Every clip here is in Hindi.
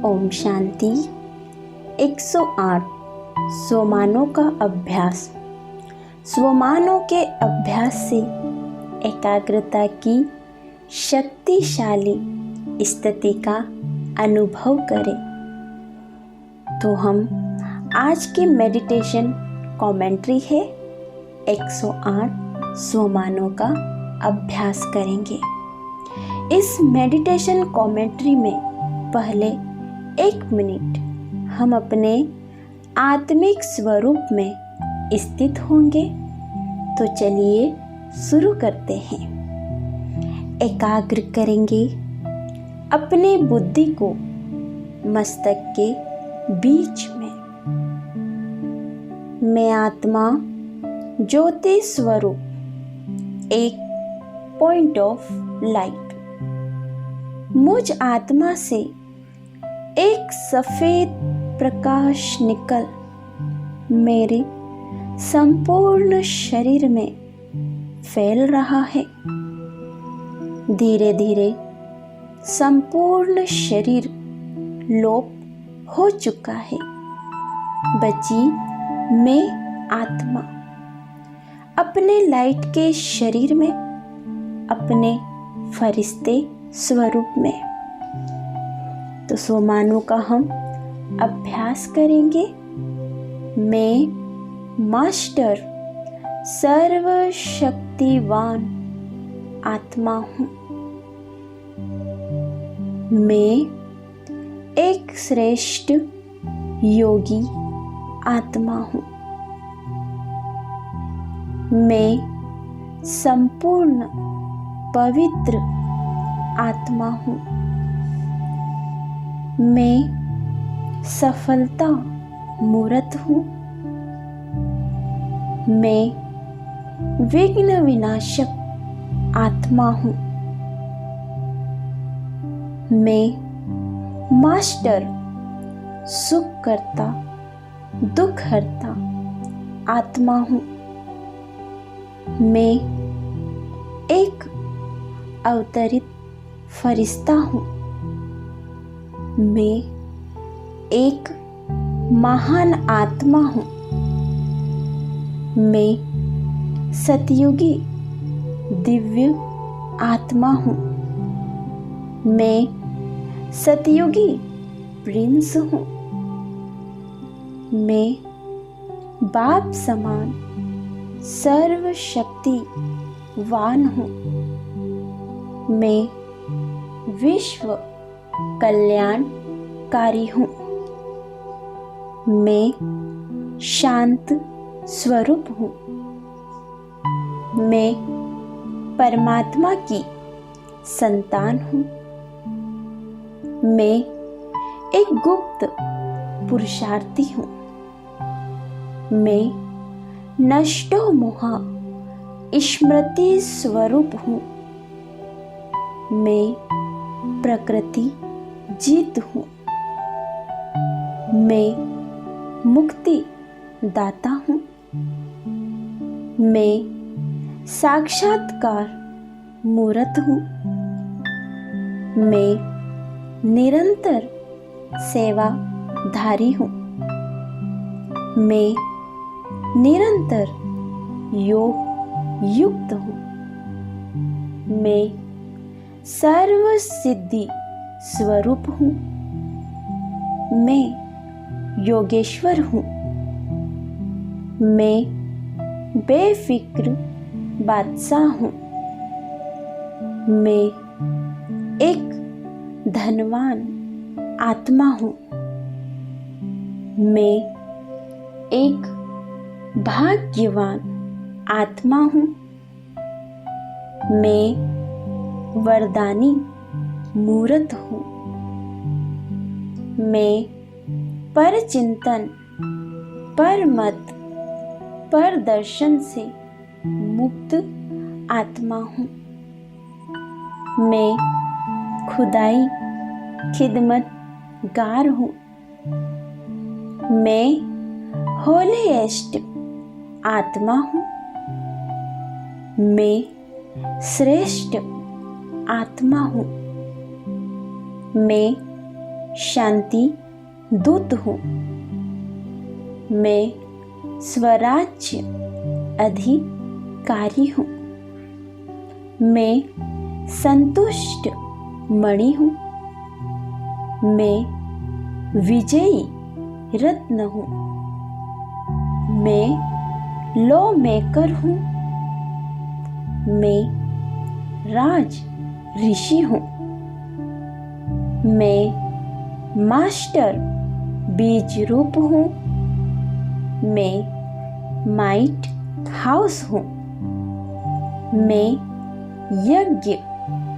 ओम शांति। 108 स्वमानों का अभ्यास। स्वमानों के अभ्यास से एकाग्रता की शक्तिशाली स्थिति का अनुभव करें। तो हम आज की मेडिटेशन कमेंट्री है 108 स्वमानों का अभ्यास करेंगे। इस मेडिटेशन कमेंट्री में पहले 1 मिनट हम अपने आत्मिक स्वरूप में स्थित होंगे। तो चलिए शुरू करते हैं। एकाग्र करेंगे अपने बुद्धि को मस्तक के बीच में। मैं आत्मा ज्योति स्वरूप, एक पॉइंट ऑफ लाइट। मुझ आत्मा से एक सफेद प्रकाश निकल मेरे संपूर्ण शरीर में फैल रहा है। धीरे धीरे संपूर्ण शरीर लोप हो चुका है। बची मैं आत्मा अपने लाइट के शरीर में, अपने फरिश्ते स्वरूप में। तो स्वमानों का हम अभ्यास करेंगे। मैं मास्टर सर्वशक्तिवान आत्मा हूँ। मैं एक श्रेष्ठ योगी आत्मा हूँ। मैं संपूर्ण पवित्र आत्मा हूँ। मैं सफलता मूर्त हूँ। मैं विघ्न विनाशक आत्मा हूँ। मैं मास्टर सुख करता दुख हरता आत्मा हूँ। मैं एक अवतरित फरिश्ता हूँ। मैं एक महान आत्मा हूँ। मैं सतयुगी दिव्य आत्मा हूँ। मैं सतयुगी प्रिंस हूँ। मैं बाप समान सर्वशक्तिवान हूँ। मैं विश्व कल्याणकारी हूँ। मैं शांत स्वरूप हूँ। मैं परमात्मा की संतान हूँ। मैं एक गुप्त पुरुषार्थी हूँ। मैं नष्टो मोहा स्मृति स्वरूप हूँ। मैं प्रकृति जीत हूँ। मैं मुक्ति दाता हूँ। मैं साक्षात्कार मूर्त हूँ। मैं निरंतर सेवाधारी हूँ। मैं निरंतर योग युक्त हूँ। मैं सर्व सिद्धि स्वरूप हूँ। मैं योगेश्वर हूँ। मैं बेफिक्र बादशाह हूँ। मैं एक धनवान आत्मा हूँ। मैं एक भाग्यवान आत्मा हूँ। मैं वरदानी मूर्त हूँ। मैं पर चिंतन पर मत पर दर्शन से मुक्त आत्मा हूँ। मैं खुदाई खिदमतगार हूँ। मैं होलीएस्ट आत्मा हूँ। मैं श्रेष्ठ आत्मा हूँ। मैं शांति दूत हूँ। मैं स्वराज्य अधिकारी हूँ। मैं संतुष्ट मणि हूँ। मैं विजयी रत्न हूँ। मैं लॉ मेकर हूँ। मैं राज ऋषि हूँ। मैं मास्टर बीज रूप हूँ। मैं माइट हाउस हूँ। मैं यज्ञ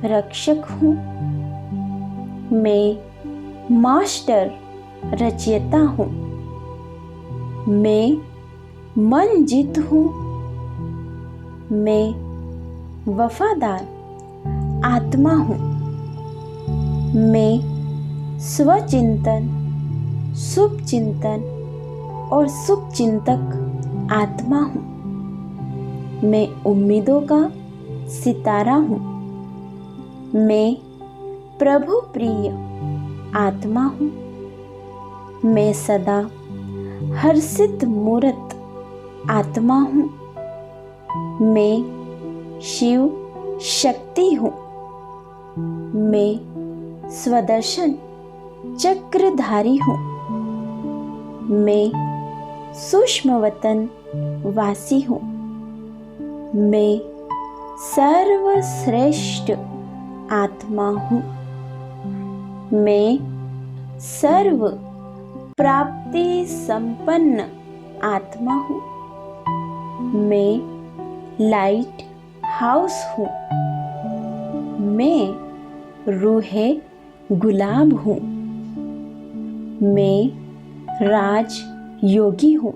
रक्षक हूँ। मैं मास्टर रचयिता हूँ। मैं मंजित हूँ। मैं वफादार आत्मा हूँ। मैं स्वचिंतन, शुभ चिंतन और शुभ चिंतक आत्मा हूँ। मैं उम्मीदों का सितारा हूँ। मैं प्रभु प्रिय आत्मा हूँ। मैं सदा हर्षित मूर्त आत्मा हूँ। मैं शिव शक्ति हूँ। मैं स्वदर्शन चक्रधारी हूँ। मैं सूक्ष्मवतन वासी हूँ। मैं सर्वश्रेष्ठ आत्मा हूँ। मैं सर्व प्राप्ति संपन्न आत्मा हूँ। मैं लाइट हाउस हूँ। मैं रूहे गुलाब हूँ। मैं राज योगी हूँ।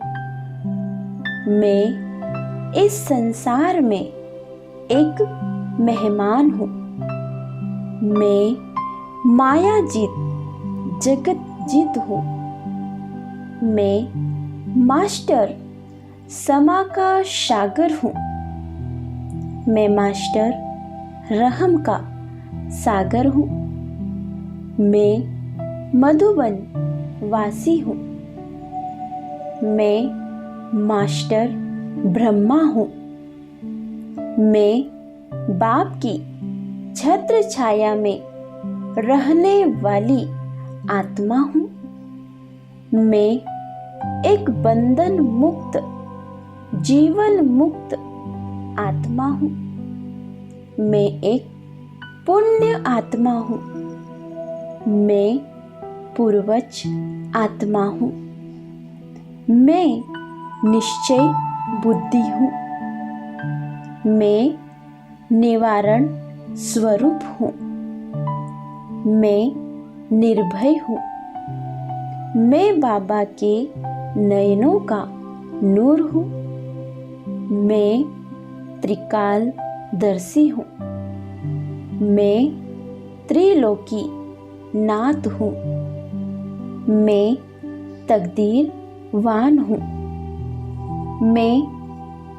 मैं इस संसार में एक मेहमान हूँ। मैं माया जीत जगत जीत हूँ। मैं मास्टर समा का सागर हूँ। मैं मास्टर रहम का सागर हूँ। मैं मधुबन वासी हूँ। मैं मास्टर ब्रह्मा हूँ। मैं बाप की छत्र छाया में रहने वाली आत्मा हूँ। मैं एक बंधन मुक्त, जीवन मुक्त आत्मा हूँ। मैं एक पुण्य आत्मा हूँ। मैं पूर्वज आत्मा हूँ। मैं निश्चय बुद्धि हूँ। मैं निवारण स्वरूप हूँ। मैं निर्भय हूँ। मैं बाबा के नयनों का नूर हूँ। मैं त्रिकालदर्शी हूँ। मैं त्रिलोकी नाथ हूँ। मैं तकदीरवान हूँ। मैं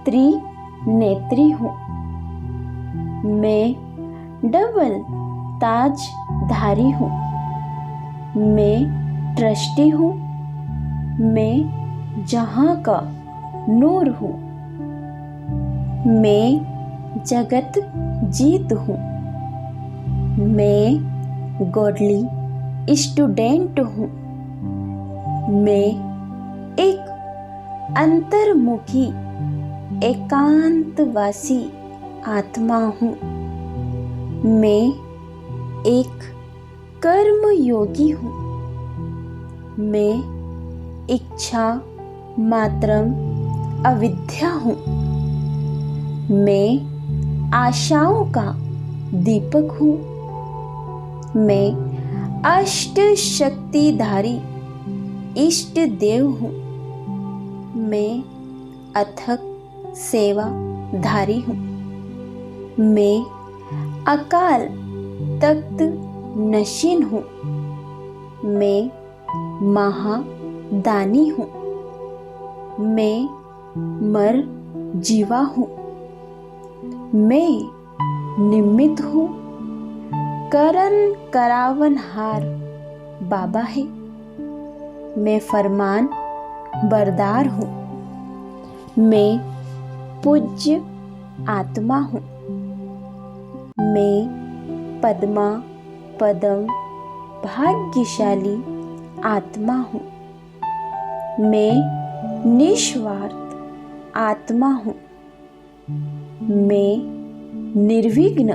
त्रिनेत्री हूँ। मैं डबल ताजधारी हूँ। मैं ट्रस्टी हूँ। मैं जहाँ का नूर हूँ। मैं जगत जीत हूँ। मैं गॉडली स्टूडेंट हूँ। मैं एक अंतर्मुखी एकांतवासी आत्मा हूँ। मैं एक कर्मयोगी हूँ। मैं इच्छा मात्रम अविद्या हूँ। मैं आशाओं का दीपक हूँ। मैं अष्ट शक्तिधारी इष्ट देव हूँ। मैं अथक सेवाधारी हूँ। मैं अकाल तख्त नशीन हूँ। मैं महादानी हूँ। मैं मर जीवा हूँ। मैं निमित्त हूँ। करण करावनहार बाबा है। मैं फरमान बरदार हूँ। मैं पूज्य आत्मा हूँ। मैं पद्मा पदम भाग्यशाली आत्मा हूँ। मैं निस्वार्थ आत्मा हूँ। मैं निर्विघ्न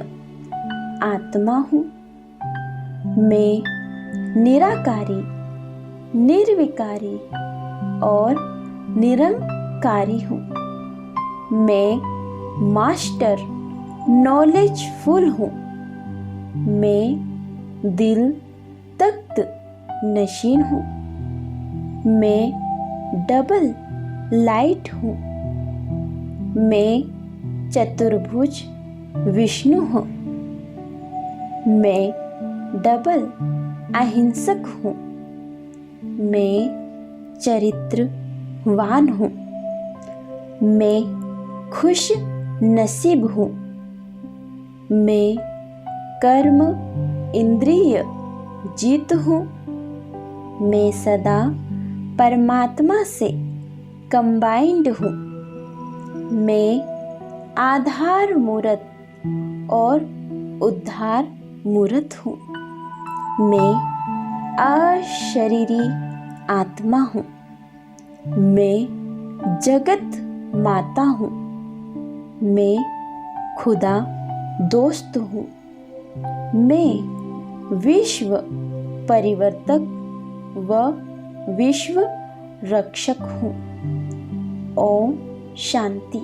आत्मा हूँ। मैं निराकारी, निर्विकारी और निरंकारी हूँ। मैं मास्टर नॉलेजफुल हूँ। मैं दिल तख्त नशीन हूँ। मैं डबल लाइट हूँ। मैं चतुर्भुज विष्णु हूँ। मैं डबल अहिंसक हूँ। मैं चरित्रवान हूँ। मैं खुश नसीब हूँ। मैं कर्म इंद्रिय जीत हूँ। मैं सदा परमात्मा से कंबाइंड हूँ। मैं आधार मूर्त और उद्धार मूर्त हूँ। मैं अशरीरी आत्मा हूँ। मैं जगत माता हूँ। मैं खुदा दोस्त हूँ। मैं विश्व परिवर्तक व विश्व रक्षक हूँ। ओम शांति।